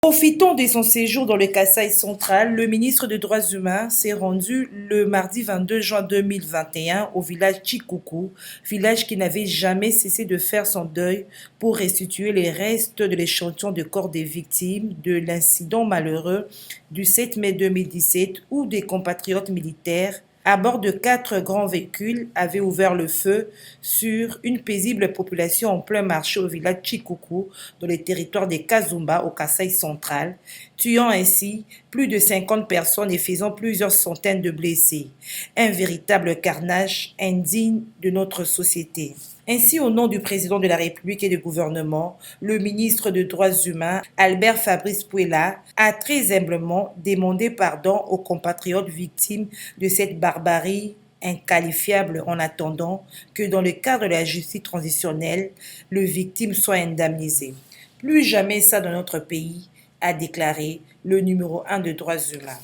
Profitant de son séjour dans le Kasaï central, le ministre des Droits humains s'est rendu le mardi 22 juin 2021 au village Chikuku, village qui n'avait jamais cessé de faire son deuil pour restituer les restes de l'échantillon de corps des victimes de l'incident malheureux du 7 mai 2017 où des compatriotes militaires à bord de 4 grands véhicules avaient ouvert le feu sur une paisible population en plein marché au village Chikuku, dans les territoires des Kazumba au Kasaï central, tuant ainsi plus de 50 personnes et faisant plusieurs centaines de blessés. Un véritable carnage indigne de notre société. Ainsi, au nom du président de la République et du gouvernement, le ministre des Droits humains, Albert Fabrice Pouella, a très humblement demandé pardon aux compatriotes victimes de cette barbarie inqualifiable en attendant que dans le cadre de la justice transitionnelle, les victimes soient indemnisées. Plus jamais ça dans notre pays, a déclaré le numéro 1 des droits humains.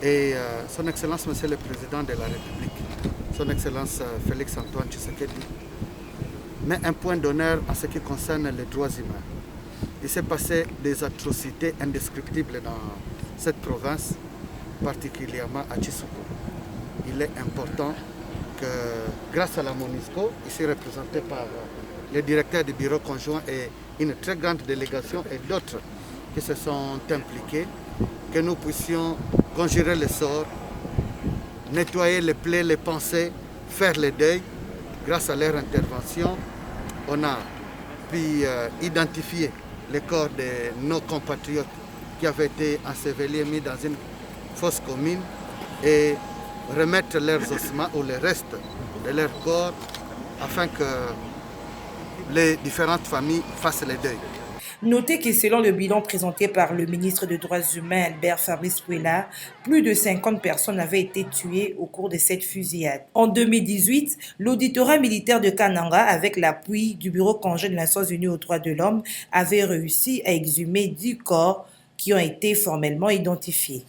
Et son Excellence, Monsieur le Président de la République, son Excellence Félix Antoine Tshisekedi, met un point d'honneur en ce qui concerne les droits humains. Il s'est passé des atrocités indescriptibles dans cette province, particulièrement à Tshisoukou. Il est important que, grâce à la MONUSCO, ici représentée par le directeur du bureau conjoint et une très grande délégation et d'autres qui se sont impliqués, que nous puissions conjurer le sort, nettoyer les plaies, les pensées, faire le deuil. Grâce à leur intervention, on a pu identifier les corps de nos compatriotes qui avaient été ensevelis, mis dans une fosse commune et remettre leurs ossements ou les restes de leur corps afin que les différentes familles fassent le deuil. Notez que selon le bilan présenté par le ministre des Droits humains Albert Fabrice Pouella, plus de 50 personnes avaient été tuées au cours de cette fusillade. En 2018, l'auditorat militaire de Kananga, avec l'appui du Bureau conjoint des Nations Unies aux droits de l'homme, avait réussi à exhumer 10 corps qui ont été formellement identifiés.